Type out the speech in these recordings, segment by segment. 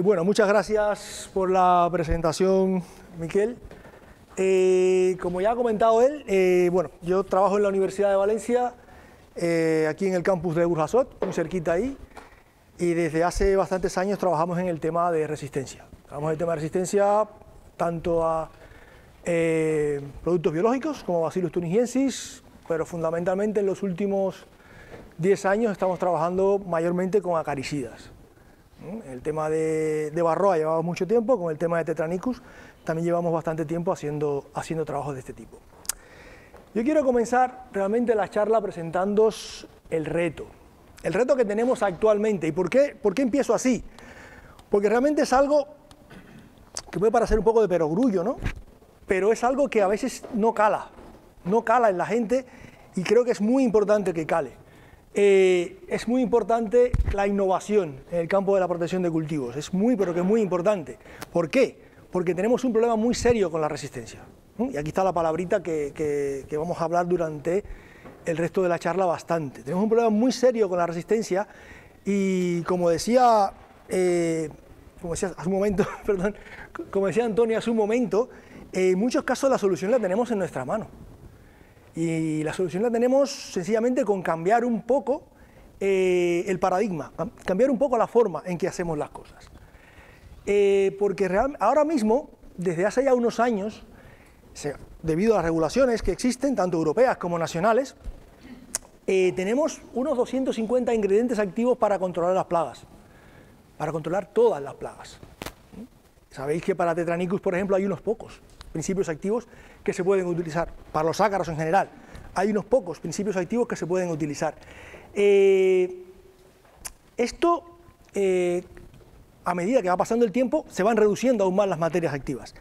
Bueno, muchas gracias por la presentación, Miquel. Como ya ha comentado él, bueno, yo trabajo en la Universidad de Valencia, aquí en el campus de Burjasot, muy cerquita ahí, y desde hace bastantes años trabajamos en el tema de resistencia. Trabajamos en el tema de resistencia tanto a productos biológicos como Bacillus thuringiensis, pero fundamentalmente en los últimos 10 años estamos trabajando mayormente con acaricidas. El tema de Varroa llevamos mucho tiempo, con el tema de Tetranicus también llevamos bastante tiempo haciendo trabajos de este tipo. Yo quiero comenzar realmente la charla presentándoos el reto que tenemos actualmente. ¿Y por qué empiezo así? Porque realmente es algo que puede parecer un poco de perogrullo, ¿no? Pero es algo que a veces no cala en la gente y creo que es muy importante que cale. Es muy importante la innovación en el campo de la protección de cultivos, pero que es muy importante. ¿Por qué? Porque tenemos un problema muy serio con la resistencia. Y aquí está la palabrita que vamos a hablar durante el resto de la charla bastante. Tenemos un problema muy serio con la resistencia y como decía hace un momento, perdón, como decía Antonio hace un momento, en muchos casos la solución la tenemos en nuestra mano. Y la solución la tenemos sencillamente con cambiar un poco el paradigma, cambiar un poco la forma en que hacemos las cosas. Porque ahora mismo, desde hace ya unos años, debido a las regulaciones que existen, tanto europeas como nacionales, tenemos unos 250 ingredientes activos para controlar las plagas, para controlar todas las plagas. Sabéis que para Tetranicus, por ejemplo, hay unos pocos principios activos que se pueden utilizar, para los ácaros en general, hay unos pocos principios activos que se pueden utilizar. Esto, a medida que va pasando el tiempo, se van reduciendo aún más las materias activas,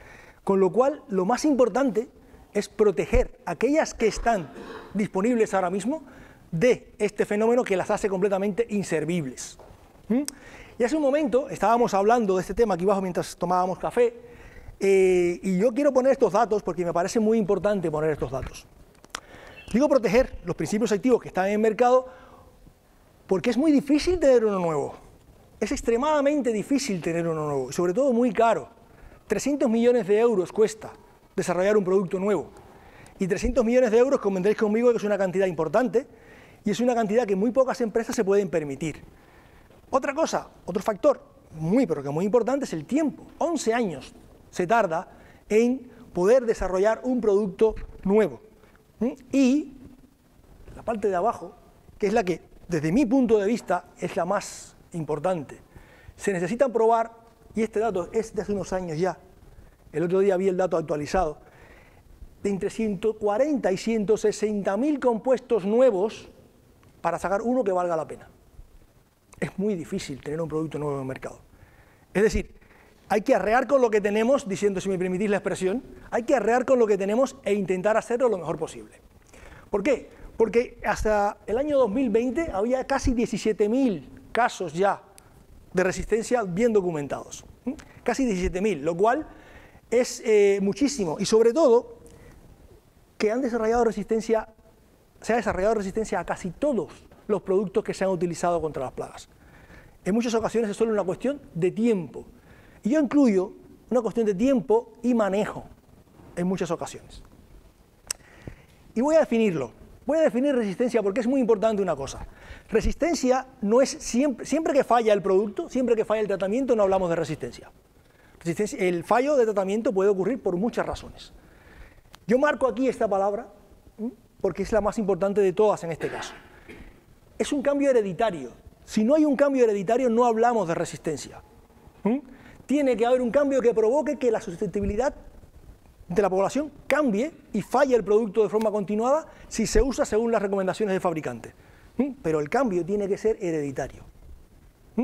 con lo cual lo más importante es proteger aquellas que están disponibles ahora mismo de este fenómeno que las hace completamente inservibles. Y hace un momento estábamos hablando de este tema aquí abajo mientras tomábamos café, y yo quiero poner estos datos porque me parece muy importante poner estos datos. Digo proteger los principios activos que están en el mercado porque es muy difícil tener uno nuevo. Es extremadamente difícil tener uno nuevo, y sobre todo muy caro. 300 millones de euros cuesta desarrollar un producto nuevo. Y 300 millones de euros, convendréis conmigo, que es una cantidad importante, y es una cantidad que muy pocas empresas se pueden permitir. Otra cosa, otro factor pero que muy importante es el tiempo. 11 años se tarda en poder desarrollar un producto nuevo. Y la parte de abajo, que es la que, desde mi punto de vista, es la más importante. Se necesitan probar, y este dato es de hace unos años ya, el otro día vi el dato actualizado, de entre 140 y 160.000 compuestos nuevos para sacar uno que valga la pena. Es muy difícil tener un producto nuevo en el mercado. Es decir, hay que arrear con lo que tenemos, diciendo, si me permitís la expresión, hay que arrear con lo que tenemos e intentar hacerlo lo mejor posible. ¿Por qué? Porque hasta el año 2020 había casi 17.000 casos ya de resistencia bien documentados. Casi 17.000, lo cual es muchísimo. Y sobre todo, que se ha desarrollado resistencia a casi todos los productos que se han utilizado contra las plagas. En muchas ocasiones es solo una cuestión de tiempo. Y yo incluyo una cuestión de tiempo y manejo en muchas ocasiones. Y voy a definirlo. Voy a definir resistencia porque es muy importante una cosa. Resistencia no es siempre que falla el producto, siempre que falla el tratamiento, no hablamos de resistencia. El fallo de tratamiento puede ocurrir por muchas razones. Yo marco aquí esta palabra porque es la más importante de todas en este caso. Es un cambio hereditario. Si no hay un cambio hereditario, no hablamos de resistencia. Tiene que haber un cambio que provoque que la susceptibilidad de la población cambie y falle el producto de forma continuada si se usa según las recomendaciones del fabricante. Pero el cambio tiene que ser hereditario.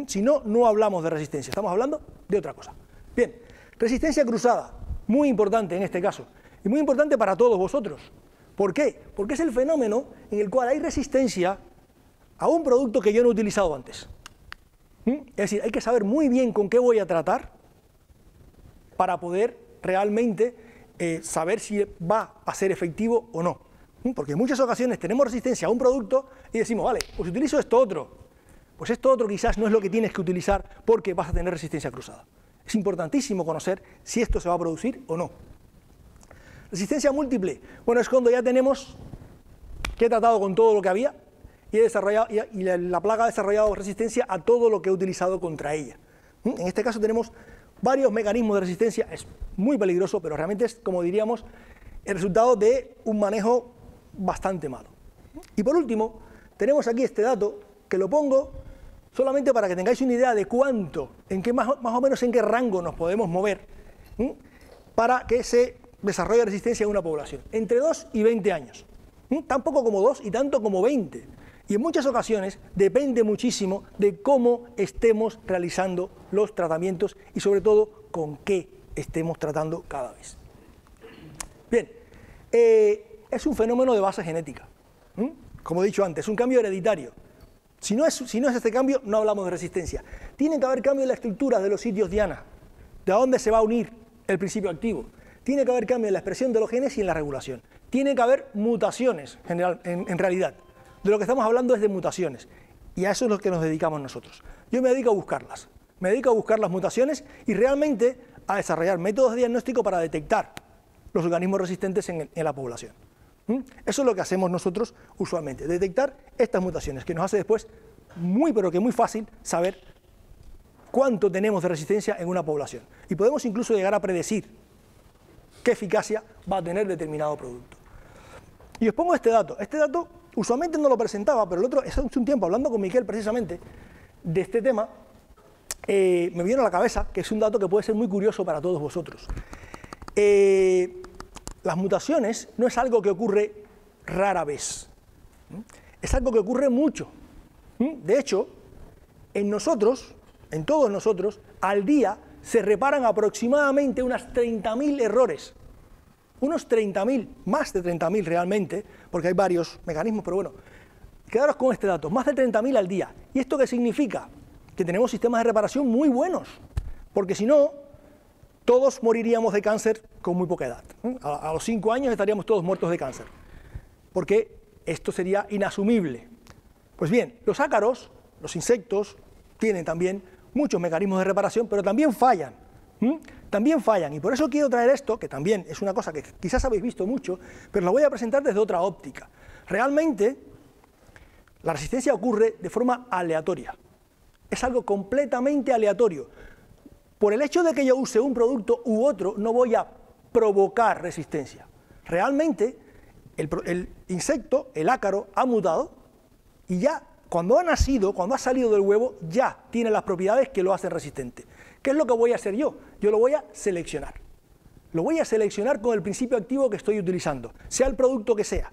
Si no, no hablamos de resistencia, estamos hablando de otra cosa. Bien, resistencia cruzada, muy importante en este caso, y muy importante para todos vosotros. ¿Por qué? Porque es el fenómeno en el cual hay resistencia a un producto que yo no he utilizado antes. Es decir, hay que saber muy bien con qué voy a tratar para poder realmente saber si va a ser efectivo o no. Porque en muchas ocasiones tenemos resistencia a un producto y decimos, vale, pues utilizo esto otro. pues esto otro quizás no es lo que tienes que utilizar porque vas a tener resistencia cruzada. Es importantísimo conocer si esto se va a producir o no. Resistencia múltiple, bueno, es cuando ya tenemos que he tratado con todo lo que había y la plaga ha desarrollado resistencia a todo lo que he utilizado contra ella. En este caso tenemos varios mecanismos de resistencia, es muy peligroso, pero realmente es, como diríamos, el resultado de un manejo bastante malo. Y por último, tenemos aquí este dato, que lo pongo solamente para que tengáis una idea de cuánto, más o menos en qué rango nos podemos mover, para que se desarrolle resistencia en una población. Entre 2 y 20 años. Tampoco como 2 y tanto como 20. Y en muchas ocasiones depende muchísimo de cómo estemos realizando los tratamientos y sobre todo con qué estemos tratando cada vez. Bien, es un fenómeno de base genética. Como he dicho antes, es un cambio hereditario. Si no es este cambio, no hablamos de resistencia. Tiene que haber cambio en la estructura de los sitios diana, de a dónde se va a unir el principio activo. Tiene que haber cambio en la expresión de los genes y en la regulación. Tiene que haber mutaciones, en realidad. De lo que estamos hablando es de mutaciones. Y a eso es lo que nos dedicamos nosotros. Yo me dedico a buscarlas. Me dedico a buscar las mutaciones y realmente a desarrollar métodos de diagnóstico para detectar los organismos resistentes en la población. Eso es lo que hacemos nosotros usualmente, detectar estas mutaciones, que nos hace después pero que muy fácil saber cuánto tenemos de resistencia en una población. Y podemos incluso llegar a predecir qué eficacia va a tener determinado producto. Y os pongo este dato. Este dato usualmente no lo presentaba, pero hace un tiempo, hablando con Miquel precisamente de este tema, me vino a la cabeza que es un dato que puede ser muy curioso para todos vosotros. Las mutaciones no es algo que ocurre rara vez, es algo que ocurre mucho. De hecho, en todos nosotros, al día se reparan aproximadamente unas 30.000 errores. Unos 30.000, más de 30.000 realmente, porque hay varios mecanismos, pero bueno, quedaros con este dato, más de 30.000 al día. ¿Y esto qué significa? Que tenemos sistemas de reparación muy buenos, porque si no, todos moriríamos de cáncer con muy poca edad. A los 5 años estaríamos todos muertos de cáncer, porque esto sería inasumible. Pues bien, los ácaros, los insectos, tienen también muchos mecanismos de reparación, pero también fallan. También fallan, y por eso quiero traer esto, que también es una cosa que quizás habéis visto mucho, pero lo voy a presentar desde otra óptica. Realmente, la resistencia ocurre de forma aleatoria. Es algo completamente aleatorio. Por el hecho de que yo use un producto u otro, no voy a provocar resistencia. Realmente, el insecto, el ácaro, ha mutado y ya, cuando ha nacido, cuando ha salido del huevo, ya tiene las propiedades que lo hacen resistente. ¿Qué es lo que voy a hacer yo? Yo lo voy a seleccionar. Lo voy a seleccionar con el principio activo que estoy utilizando, sea el producto que sea.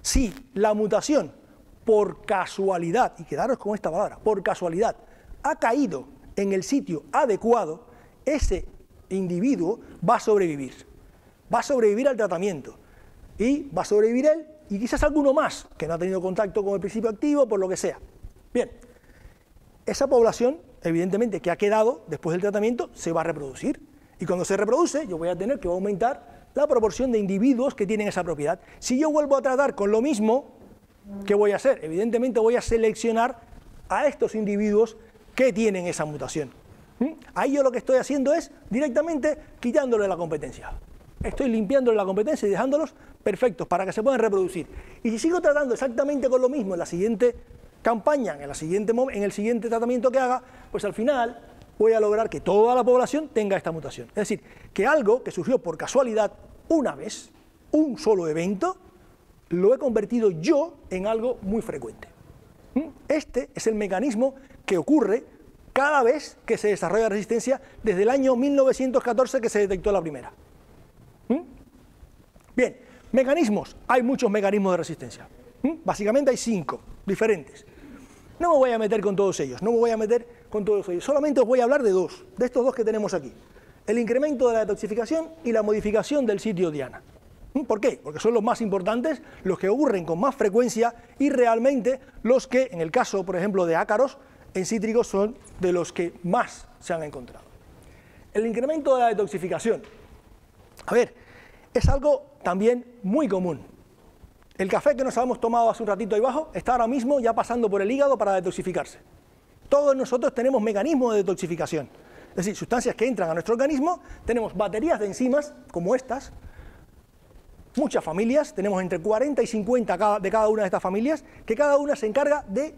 Si la mutación, por casualidad, y quedaros con esta palabra, por casualidad, ha caído en el sitio adecuado, ese individuo va a sobrevivir. Va a sobrevivir al tratamiento. Y va a sobrevivir él y quizás alguno más que no ha tenido contacto con el principio activo, por lo que sea. Bien, esa población, evidentemente, que ha quedado después del tratamiento, se va a reproducir. Y cuando se reproduce, yo voy a tener que aumentar la proporción de individuos que tienen esa propiedad. Si yo vuelvo a tratar con lo mismo, ¿qué voy a hacer? Evidentemente voy a seleccionar a estos individuos que tienen esa mutación. Ahí yo lo que estoy haciendo es directamente quitándole la competencia. Estoy limpiándole la competencia y dejándolos perfectos para que se puedan reproducir. Y si sigo tratando exactamente con lo mismo en la siguiente campaña, en el siguiente tratamiento que haga, pues al final voy a lograr que toda la población tenga esta mutación. Es decir, que algo que surgió por casualidad una vez, un solo evento, lo he convertido yo en algo muy frecuente. Este es el mecanismo que ocurre cada vez que se desarrolla resistencia desde el año 1914 que se detectó la primera. Bien, mecanismos. Hay muchos mecanismos de resistencia. Básicamente hay 5 diferentes. No me voy a meter con todos ellos, solamente os voy a hablar de estos dos que tenemos aquí. El incremento de la detoxificación y la modificación del sitio diana. ¿Por qué? Porque son los más importantes, los que ocurren con más frecuencia y realmente los que, en el caso, por ejemplo, de ácaros, en cítricos son de los que más se han encontrado. El incremento de la detoxificación. A ver, es algo también muy común. El café que nos habíamos tomado hace un ratito ahí abajo está ahora mismo ya pasando por el hígado para detoxificarse. Todos nosotros tenemos mecanismos de detoxificación, es decir, sustancias que entran a nuestro organismo, tenemos baterías de enzimas como estas, muchas familias, tenemos entre 40 y 50 de cada una de estas familias, que cada una se encarga de,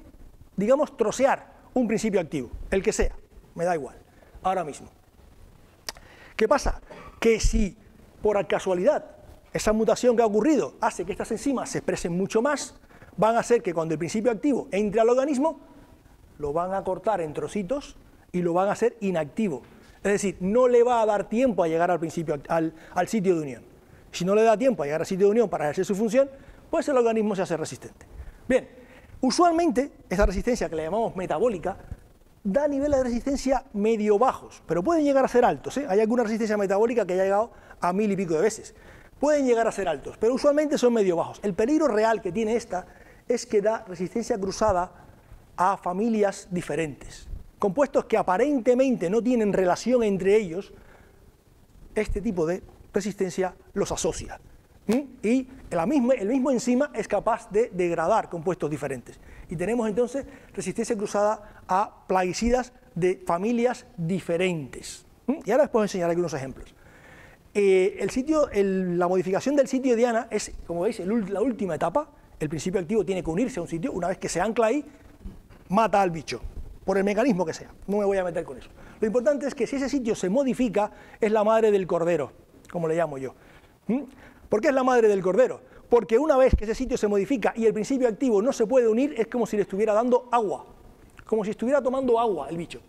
digamos, trocear un principio activo, el que sea, me da igual, ahora mismo. ¿Qué pasa? Que si por casualidad esa mutación que ha ocurrido hace que estas enzimas se expresen mucho más, van a hacer que cuando el principio activo entre al organismo, lo van a cortar en trocitos y lo van a hacer inactivo. Es decir, no le va a dar tiempo a llegar al principio, al sitio de unión. Si no le da tiempo a llegar al sitio de unión para ejercer su función, pues el organismo se hace resistente. Bien, usualmente esta resistencia que le llamamos metabólica da niveles de resistencia medio bajos, pero pueden llegar a ser altos, ¿eh? Hay alguna resistencia metabólica que haya llegado a 1000 y pico de veces. Pueden llegar a ser altos, pero usualmente son medio bajos. El peligro real que tiene esta es que da resistencia cruzada a familias diferentes. Compuestos que aparentemente no tienen relación entre ellos, este tipo de resistencia los asocia. Y el mismo enzima es capaz de degradar compuestos diferentes. Y tenemos entonces resistencia cruzada a plaguicidas de familias diferentes. Y ahora les puedo enseñar algunos ejemplos. La modificación del sitio de diana es, como veis, la última etapa. El principio activo tiene que unirse a un sitio, una vez que se ancla ahí, mata al bicho, por el mecanismo que sea. No me voy a meter con eso. Lo importante es que si ese sitio se modifica, es la madre del cordero, como le llamo yo. ¿Por qué es la madre del cordero? Porque una vez que ese sitio se modifica y el principio activo no se puede unir, es como si le estuviera dando agua, como si estuviera tomando agua el bicho.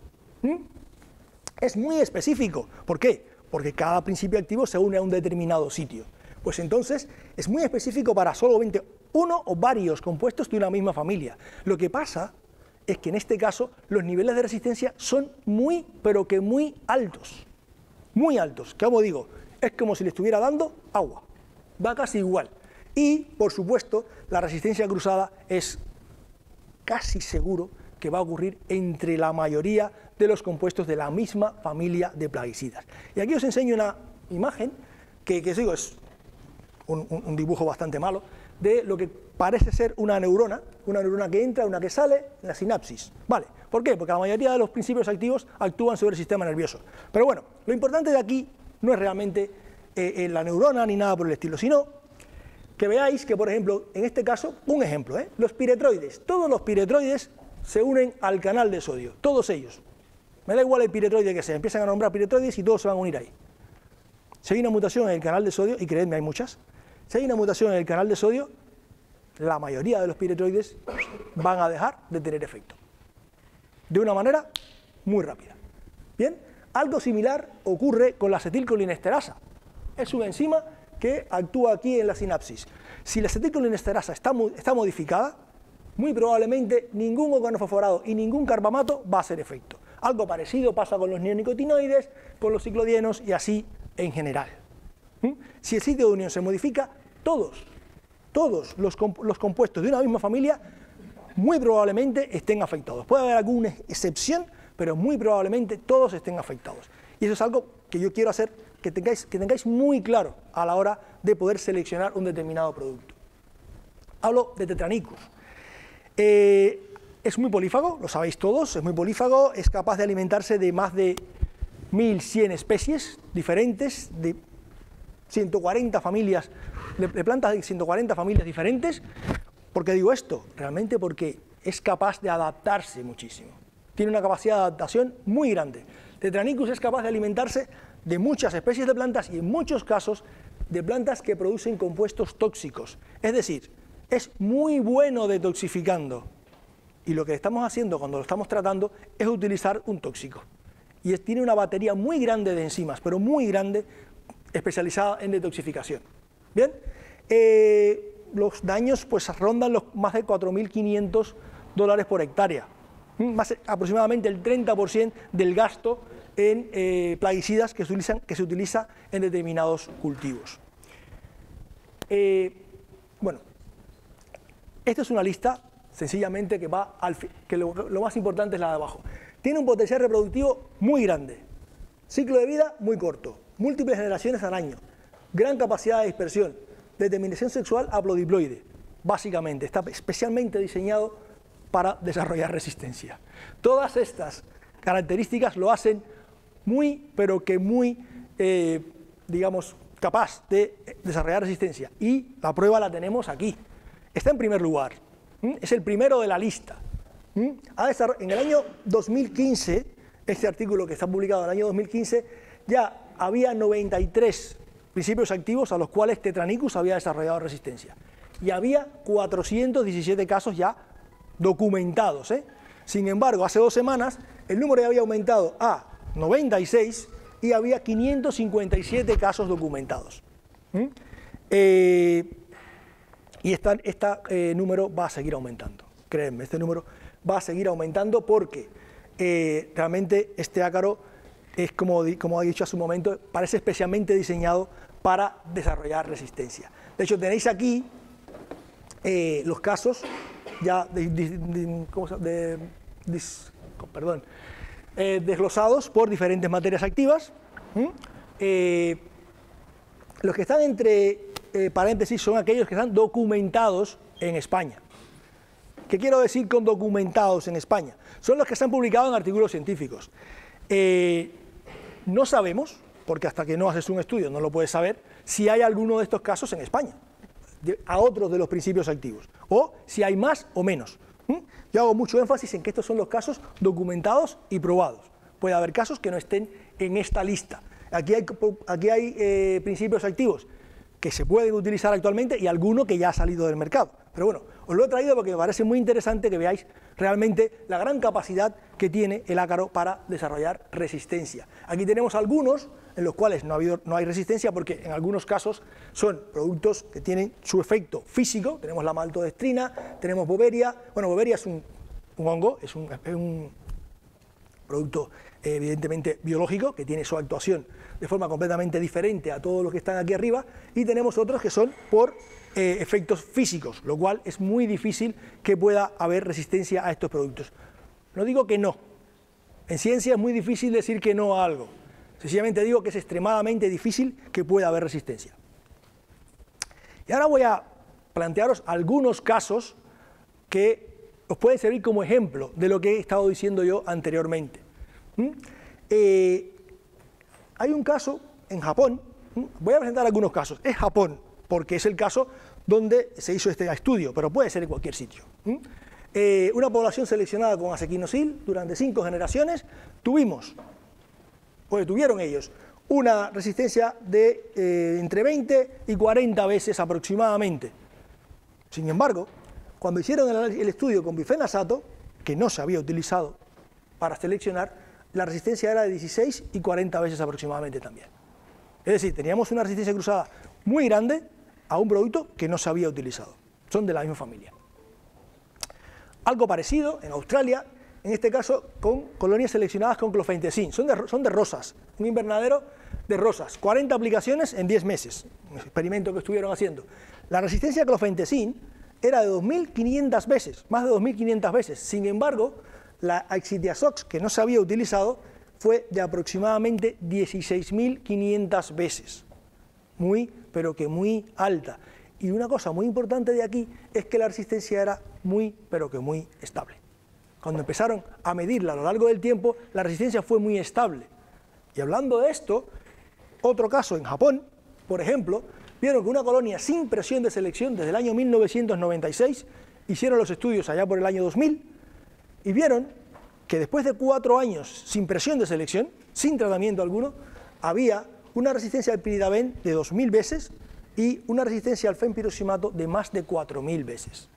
Es muy específico. ¿Por qué? Porque cada principio activo se une a un determinado sitio. Pues entonces es muy específico para solamente uno o varios compuestos de una misma familia. Lo que pasa es que en este caso los niveles de resistencia son muy, pero que muy altos. Muy altos, que como digo, es como si le estuviera dando agua. Va casi igual. Y, por supuesto, la resistencia cruzada es casi seguro que va a ocurrir entre la mayoría de los compuestos de la misma familia de plaguicidas. Y aquí os enseño una imagen que digo, es un dibujo bastante malo, de lo que parece ser una neurona que entra, una que sale, la sinapsis. ¿Vale? ¿Por qué? Porque la mayoría de los principios activos actúan sobre el sistema nervioso. Pero bueno, lo importante de aquí no es realmente la neurona ni nada por el estilo, sino que veáis que, por ejemplo, en este caso, un ejemplo, los piretroides, todos los piretroides se unen al canal de sodio, todos ellos. Me da igual el piretroide que sea, empiezan a nombrar piretroides y todos se van a unir ahí. Si hay una mutación en el canal de sodio, y creedme, hay muchas, si hay una mutación en el canal de sodio, la mayoría de los piretroides van a dejar de tener efecto. De una manera muy rápida. ¿Bien? Algo similar ocurre con la acetilcolinesterasa. Es una enzima que actúa aquí en la sinapsis. Si la acetilcolinesterasa está modificada, muy probablemente ningún organofosforado y ningún carbamato va a hacer efecto. Algo parecido pasa con los neonicotinoides, con los ciclodienos y así en general. Si el sitio de unión se modifica, todos los compuestos de una misma familia muy probablemente estén afectados. Puede haber alguna excepción, pero muy probablemente todos estén afectados. Y eso es algo que yo quiero hacer que tengáis muy claro a la hora de poder seleccionar un determinado producto. Hablo de Tetranicus. Es muy polífago, lo sabéis todos, es muy polífago, es capaz de alimentarse de más de 1100 especies diferentes, de 140 familias, de plantas de 140 familias diferentes. ¿Por qué digo esto? Realmente porque es capaz de adaptarse muchísimo. Tiene una capacidad de adaptación muy grande. Tetranicus es capaz de alimentarse de muchas especies de plantas y en muchos casos de plantas que producen compuestos tóxicos. Es decir, es muy bueno detoxificando. Y lo que estamos haciendo cuando lo estamos tratando es utilizar un tóxico. Y tiene una batería muy grande de enzimas, pero muy grande, especializada en detoxificación. Bien, los daños pues rondan los más de $4.500 por hectárea. Aproximadamente el 30% del gasto en plaguicidas que se utiliza en determinados cultivos. Bueno, esta es una lista sencillamente que va que lo más importante es la de abajo. Tiene un potencial reproductivo muy grande, ciclo de vida muy corto, múltiples generaciones al año, gran capacidad de dispersión, determinación sexual haplodiploide, básicamente, está especialmente diseñado para desarrollar resistencia. Todas estas características lo hacen muy, pero que muy, digamos, capaz de desarrollar resistencia. Y la prueba la tenemos aquí. Está en primer lugar. Es el primero de la lista. En el año 2015, este artículo que está publicado en el año 2015, ya había 93 principios activos a los cuales Tetranicus había desarrollado resistencia. Y había 417 casos ya documentados. Sin embargo, hace 2 semanas el número ya había aumentado a 96 y había 557 casos documentados. Y este número va a seguir aumentando. Créanme, este número va a seguir aumentando porque realmente este ácaro es, como he dicho hace un momento, parece especialmente diseñado para desarrollar resistencia. De hecho, tenéis aquí los casos ya desglosados por diferentes materias activas. Los que están entre paréntesis son aquellos que están documentados en España. ¿Qué quiero decir con documentados en España? Son los que se han publicado en artículos científicos. No sabemos, porque hasta que no haces un estudio no lo puedes saber, si hay alguno de estos casos en España, a otros de los principios activos, o si hay más o menos. Yo hago mucho énfasis en que estos son los casos documentados y probados. Puede haber casos que no estén en esta lista. Aquí hay principios activos que se pueden utilizar actualmente y alguno que ya ha salido del mercado. Pero bueno, os lo he traído porque me parece muy interesante que veáis realmente la gran capacidad que tiene el ácaro para desarrollar resistencia. Aquí tenemos algunos en los cuales no hay resistencia porque en algunos casos son productos que tienen su efecto físico. Tenemos la maltodextrina, tenemos boveria. Bueno, boveria es un hongo, es un producto evidentemente biológico que tiene su actuación de forma completamente diferente a todos los que están aquí arriba, y tenemos otros que son por efectos físicos, lo cual es muy difícil que pueda haber resistencia a estos productos. No digo que no, en ciencia es muy difícil decir que no a algo, sencillamente digo que es extremadamente difícil que pueda haber resistencia. Y ahora voy a plantearos algunos casos que os pueden servir como ejemplo de lo que he estado diciendo yo anteriormente. Hay un caso en Japón, voy a presentar algunos casos, es Japón, porque es el caso donde se hizo este estudio, pero puede ser en cualquier sitio. Una población seleccionada con acequinosil durante 5 generaciones, tuvieron ellos una resistencia de entre 20 y 40 veces aproximadamente. Sin embargo, cuando hicieron el estudio con bifenasato, que no se había utilizado para seleccionar, la resistencia era de 16 y 40 veces aproximadamente también. Es decir, teníamos una resistencia cruzada muy grande a un producto que no se había utilizado. Son de la misma familia. Algo parecido en Australia, en este caso con colonias seleccionadas con clofentecin. Son de rosas, un invernadero de rosas. 40 aplicaciones en 10 meses, un experimento que estuvieron haciendo. La resistencia a clofentecin era de 2.500 veces, más de 2.500 veces. Sin embargo, la Ixitiazox, que no se había utilizado, fue de aproximadamente 16.500 veces. Muy, pero que muy alta. Y una cosa muy importante de aquí es que la resistencia era muy, pero que muy estable. Cuando empezaron a medirla a lo largo del tiempo, la resistencia fue muy estable. Y hablando de esto, otro caso en Japón, por ejemplo, vieron que una colonia sin presión de selección desde el año 1996, hicieron los estudios allá por el año 2000, y vieron que después de 4 años sin presión de selección, sin tratamiento alguno, había una resistencia al piridaben de 2.000 veces y una resistencia al fenpirosimato de más de 4.000 veces.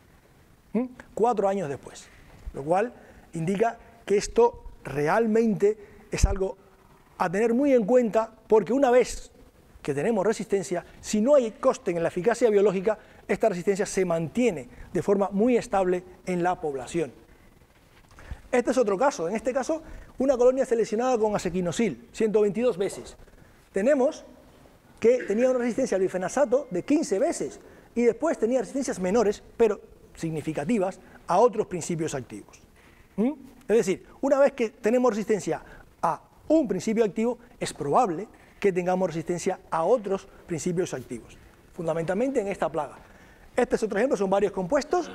4 años después. Lo cual indica que esto realmente es algo a tener muy en cuenta, porque una vez que tenemos resistencia, si no hay coste en la eficacia biológica, esta resistencia se mantiene de forma muy estable en la población. Este es otro caso, en este caso una colonia seleccionada con acequinosil, 122 veces. Tenemos que tenía una resistencia al bifenasato de 15 veces y después tenía resistencias menores, pero significativas, a otros principios activos. Es decir, una vez que tenemos resistencia a un principio activo, es probable que tengamos resistencia a otros principios activos, fundamentalmente en esta plaga. Este es otro ejemplo, son varios compuestos,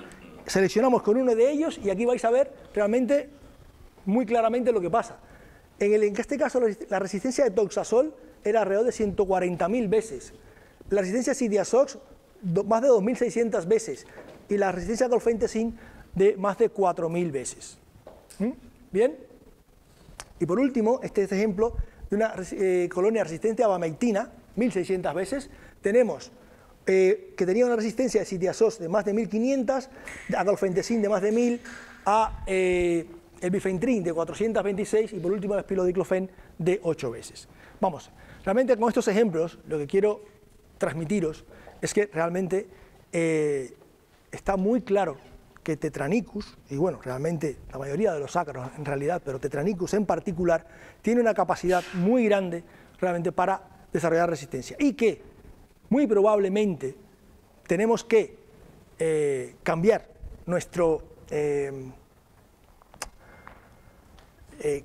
seleccionamos con uno de ellos y aquí vais a ver realmente muy claramente lo que pasa. En este caso la resistencia de Toxazol era alrededor de 140.000 veces, la resistencia a Sidiazox más de 2.600 veces y la resistencia a Clofentezin de más de 4.000 veces. ¿Bien? Y por último, este es ejemplo de una colonia resistente a abamectina, 1.600 veces. Tenemos que tenía una resistencia de Sidiazox de más de 1.500, a Clofentezin de más de 1.000, a el bifentrin de 426 y por último el espilodiclofen de 8 veces. Vamos, realmente con estos ejemplos lo que quiero transmitiros es que realmente está muy claro que Tetranicus, y bueno, realmente la mayoría de los ácaros en realidad, pero Tetranicus en particular, tiene una capacidad muy grande realmente para desarrollar resistencia y que muy probablemente tenemos que cambiar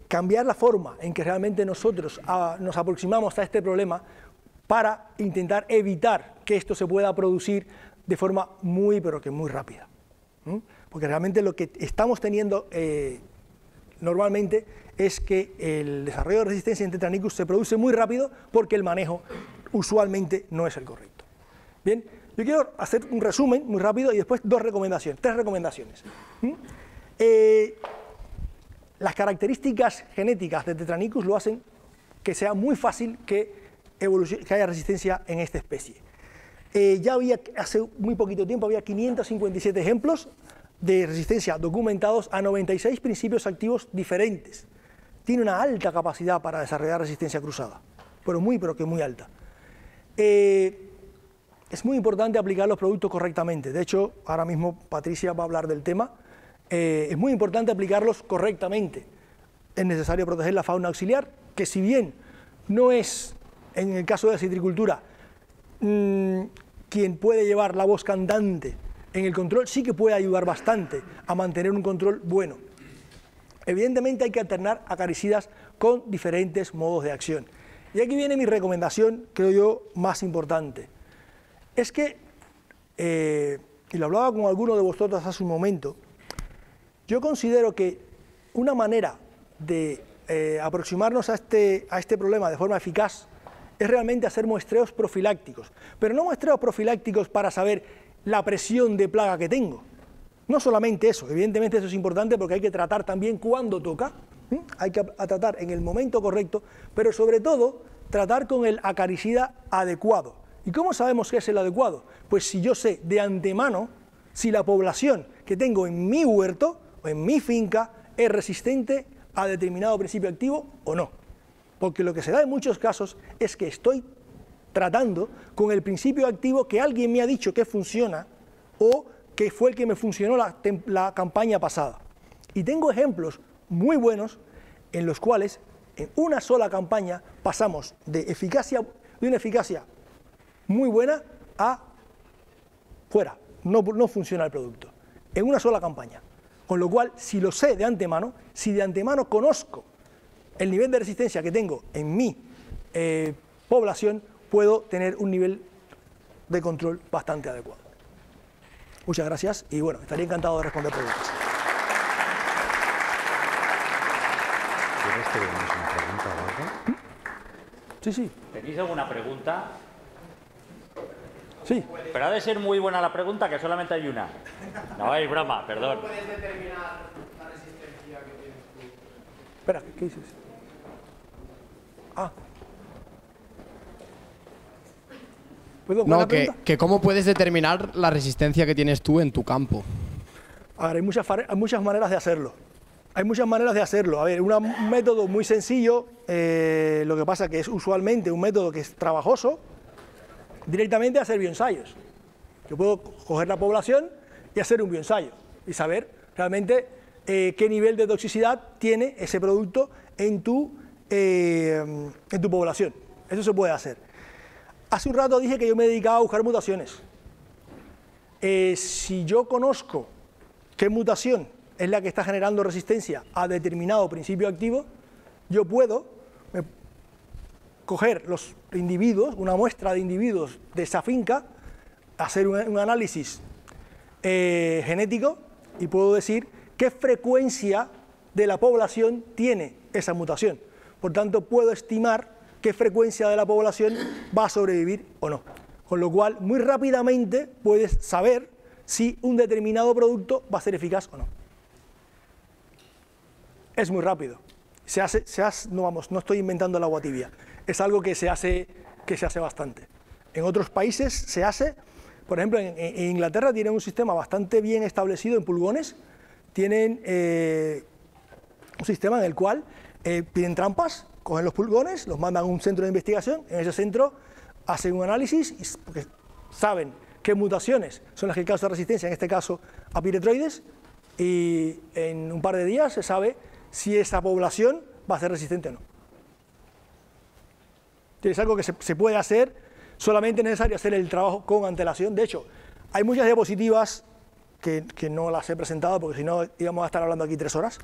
cambiar la forma en que realmente nosotros nos aproximamos a este problema para intentar evitar que esto se pueda producir de forma muy, pero que muy rápida. Porque realmente lo que estamos teniendo normalmente es que el desarrollo de resistencia en Tetranicus se produce muy rápido porque el manejo usualmente no es el correcto. Bien, yo quiero hacer un resumen muy rápido y después tres recomendaciones. Las características genéticas de Tetranicus lo hacen que sea muy fácil que haya resistencia en esta especie. Ya había, hace muy poquito tiempo, había 557 ejemplos de resistencia documentados a 96 principios activos diferentes. Tiene una alta capacidad para desarrollar resistencia cruzada, pero que muy alta. Es muy importante aplicar los productos correctamente. De hecho, ahora mismo Patricia va a hablar del tema. Es muy importante aplicarlos correctamente. Es necesario proteger la fauna auxiliar, que si bien no es, en el caso de la citricultura, quien puede llevar la voz cantante en el control, sí que puede ayudar bastante a mantener un control bueno. Evidentemente hay que alternar acaricidas con diferentes modos de acción. Y aquí viene mi recomendación, creo yo, más importante. Es que, y lo hablaba con alguno de vosotros hace un momento, yo considero que una manera de aproximarnos a este problema de forma eficaz es realmente hacer muestreos profilácticos, pero no muestreos profilácticos para saber la presión de plaga que tengo. No solamente eso, evidentemente eso es importante porque hay que tratar también cuando toca, hay que tratar en el momento correcto, pero sobre todo tratar con el acaricida adecuado. ¿Y cómo sabemos que es el adecuado? Pues si yo sé de antemano si la población que tengo en mi huerto o en mi finca es resistente a determinado principio activo o no. Porque lo que se da en muchos casos es que estoy tratando con el principio activo que alguien me ha dicho que funciona o que fue el que me funcionó la campaña pasada. Y tengo ejemplos muy buenos en los cuales en una sola campaña pasamos de una eficacia muy buena a fuera, no funciona el producto, en una sola campaña. Con lo cual, si lo sé de antemano, si de antemano conozco el nivel de resistencia que tengo en mi población, puedo tener un nivel de control bastante adecuado. Muchas gracias y bueno, estaría encantado de responder preguntas. ¿Quieres que veamos una pregunta o algo? Sí, sí. ¿Tenéis alguna pregunta? Sí. Pero ha de ser muy buena la pregunta, que solamente hay una. No, es broma, perdón. ¿Cómo puedes determinar la resistencia que tienes tú? Espera, ¿qué dices? ¿Puedo no, que cómo puedes determinar la resistencia que tienes tú en tu campo. A ver, hay muchas maneras de hacerlo. Hay muchas maneras de hacerlo. A ver, un método muy sencillo, lo que pasa que es usualmente un método que es trabajoso, directamente hacer bioensayos. Yo puedo coger la población y hacer un bioensayo y saber realmente qué nivel de toxicidad tiene ese producto en tu población. Eso se puede hacer. Hace un rato dije que yo me dedicaba a buscar mutaciones. Si yo conozco qué mutación es la que está generando resistencia a determinado principio activo, yo puedo coger los individuos, una muestra de individuos de esa finca, hacer un análisis genético y puedo decir qué frecuencia de la población tiene esa mutación. Por tanto, puedo estimar qué frecuencia de la población va a sobrevivir o no. Con lo cual, muy rápidamente puedes saber si un determinado producto va a ser eficaz o no. Es muy rápido. No estoy inventando el agua tibia. Es algo que se hace bastante. En otros países se hace, por ejemplo, en Inglaterra tienen un sistema bastante bien establecido en pulgones. Tienen un sistema en el cual piden trampas, cogen los pulgones, los mandan a un centro de investigación, en ese centro hacen un análisis porque saben qué mutaciones son las que causan resistencia, en este caso a piretroides, y en un par de días se sabe si esa población va a ser resistente o no. Es algo que se puede hacer, solamente es necesario hacer el trabajo con antelación. De hecho, hay muchas diapositivas que no las he presentado porque si no íbamos a estar hablando aquí 3 horas,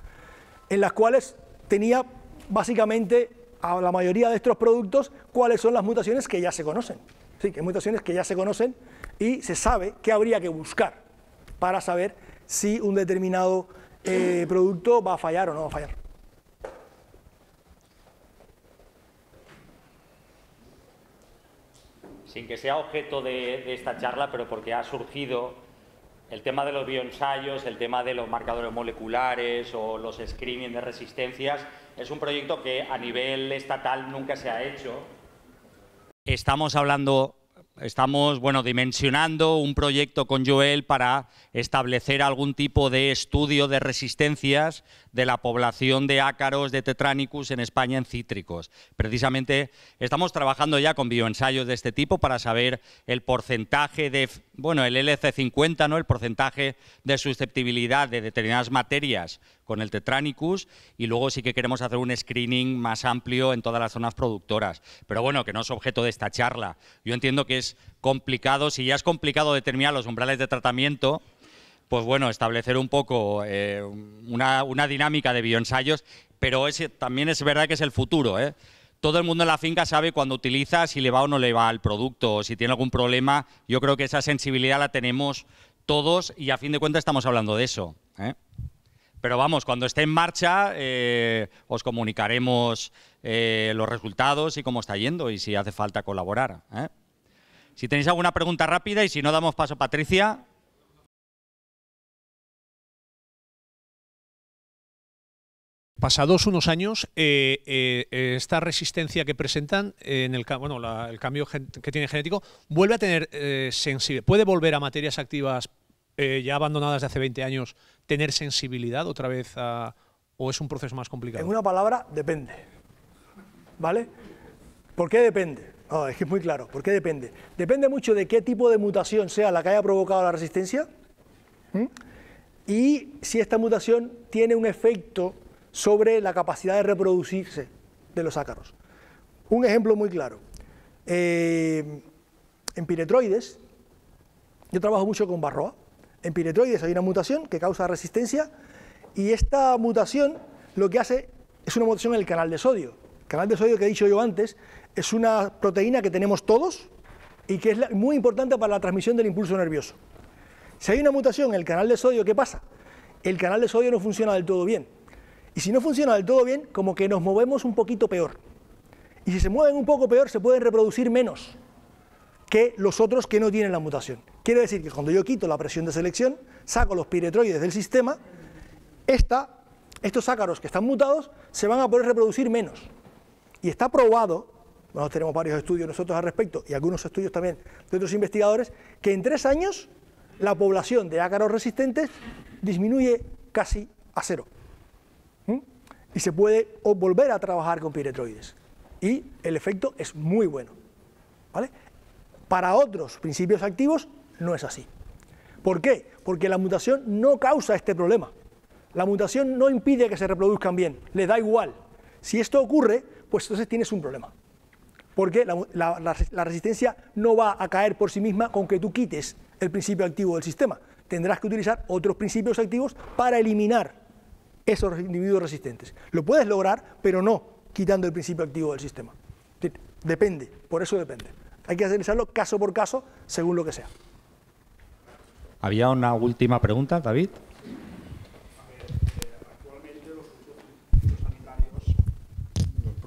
en las cuales tenía básicamente a la mayoría de estos productos cuáles son las mutaciones que ya se conocen. Sí, que hay mutaciones que ya se conocen y se sabe qué habría que buscar para saber si un determinado producto va a fallar o no va a fallar. Sin que sea objeto de esta charla, pero porque ha surgido el tema de los bioensayos, el tema de los marcadores moleculares o los screening de resistencias, es un proyecto que a nivel estatal nunca se ha hecho. Estamos dimensionando un proyecto con Joel para establecer algún tipo de estudio de resistencias de la población de ácaros de Tetranicus en España en cítricos. Precisamente estamos trabajando ya con bioensayos de este tipo para saber el porcentaje de, el LC50, ¿no? El porcentaje de susceptibilidad de determinadas materias con el Tetranicus, y luego sí que queremos hacer un screening más amplio en todas las zonas productoras. Pero bueno, que no es objeto de esta charla. Yo entiendo que es complicado, si ya es complicado determinar los umbrales de tratamiento, pues bueno, establecer un poco una dinámica de bioensayos, pero también es verdad que es el futuro, ¿eh? Todo el mundo en la finca sabe cuando utiliza si le va o no le va al producto, o si tiene algún problema. Yo creo que esa sensibilidad la tenemos todos y a fin de cuentas estamos hablando de eso, ¿eh? Pero vamos, cuando esté en marcha os comunicaremos los resultados y cómo está yendo y si hace falta colaborar, ¿eh? Si tenéis alguna pregunta rápida y si no damos paso a Patricia. Pasados unos años, esta resistencia que presentan, el cambio que tiene genético, vuelve a tener sensibilidad. ¿Puede volver a materias activas ya abandonadas de hace 20 años, tener sensibilidad otra vez o es un proceso más complicado? En una palabra, depende. ¿Vale? ¿Por qué depende? Es que es muy claro. ¿Por qué depende? Depende mucho de qué tipo de mutación sea la que haya provocado la resistencia y si esta mutación tiene un efecto sobre la capacidad de reproducirse de los ácaros. Un ejemplo muy claro. En piretroides, yo trabajo mucho con Varroa. En piretroides hay una mutación que causa resistencia y esta mutación lo que hace es una mutación en el canal de sodio. El canal de sodio que he dicho yo antes es una proteína que tenemos todos y que es muy importante para la transmisión del impulso nervioso. Si hay una mutación en el canal de sodio, ¿qué pasa? El canal de sodio no funciona del todo bien. Y si no funciona del todo bien, como que nos movemos un poquito peor. Y si se mueven un poco peor, se pueden reproducir menos que los otros que no tienen la mutación. Quiere decir que cuando yo quito la presión de selección, saco los piretroides del sistema, estos ácaros que están mutados se van a poder reproducir menos. Y está probado, nosotros tenemos varios estudios nosotros al respecto, y algunos estudios también de otros investigadores, que en 3 años la población de ácaros resistentes disminuye casi a 0. Y se puede volver a trabajar con piretroides. Y el efecto es muy bueno, ¿vale? Para otros principios activos no es así. ¿Por qué? Porque la mutación no causa este problema. La mutación no impide que se reproduzcan bien, les da igual. Si esto ocurre, pues entonces tienes un problema. Porque la resistencia no va a caer por sí misma con que tú quites el principio activo del sistema. Tendrás que utilizar otros principios activos para eliminar esos individuos resistentes. Lo puedes lograr, pero no quitando el principio activo del sistema. Depende, por eso depende. Hay que analizarlo caso por caso, según lo que sea. Había una última pregunta, David.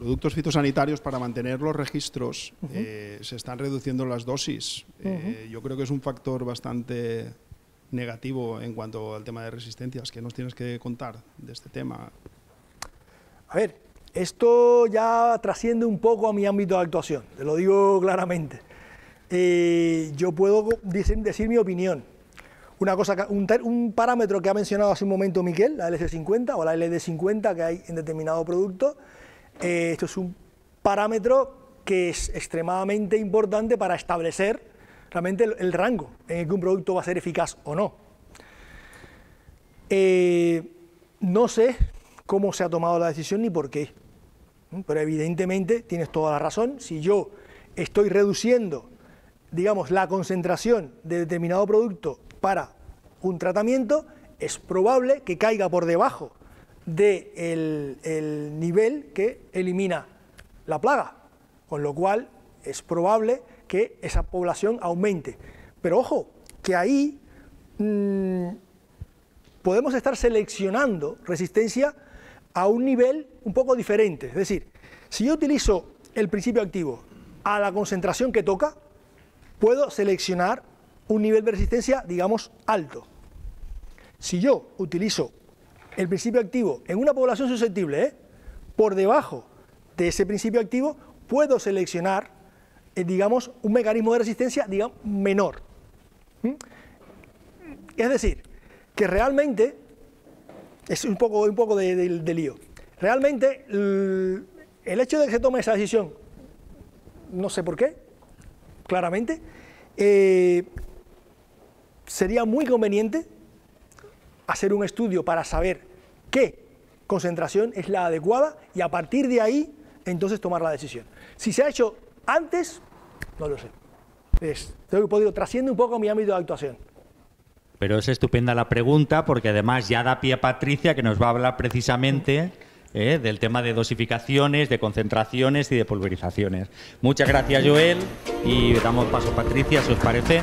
productos fitosanitarios, para mantener los registros, se están reduciendo las dosis. Yo creo que es un factor bastante negativo en cuanto al tema de resistencias. ¿Qué nos tienes que contar de este tema? A ver, esto ya trasciende un poco a mi ámbito de actuación, te lo digo claramente. Yo puedo decir mi opinión. Una cosa, un parámetro que ha mencionado hace un momento Miquel, la LC50 o la LD50 que hay en determinado producto, esto es un parámetro que es extremadamente importante para establecer realmente el rango en el que un producto va a ser eficaz o no. No sé cómo se ha tomado la decisión ni por qué, pero evidentemente tienes toda la razón. Si yo estoy reduciendo, digamos, la concentración de determinado producto para un tratamiento, es probable que caiga por debajo del nivel que elimina la plaga, con lo cual es probable que esa población aumente. Pero ojo, que ahí podemos estar seleccionando resistencia a un nivel un poco diferente. Es decir, si yo utilizo el principio activo a la concentración que toca, puedo seleccionar un nivel de resistencia, digamos, alto. Si yo utilizo el principio activo en una población susceptible, por debajo de ese principio activo, puedo seleccionar, digamos, un mecanismo de resistencia, digamos, menor. Es decir, que realmente, es un poco de lío, realmente el hecho de que se tome esa decisión, no sé por qué, claramente, sería muy conveniente hacer un estudio para saber qué concentración es la adecuada y a partir de ahí entonces tomar la decisión. Si se ha hecho antes, no lo sé. Trasciende un poco mi ámbito de actuación. Pero es estupenda la pregunta porque además ya da pie a Patricia, que nos va a hablar precisamente del tema de dosificaciones, de concentraciones y de pulverizaciones. Muchas gracias, Joel, y damos paso a Patricia, si os parece.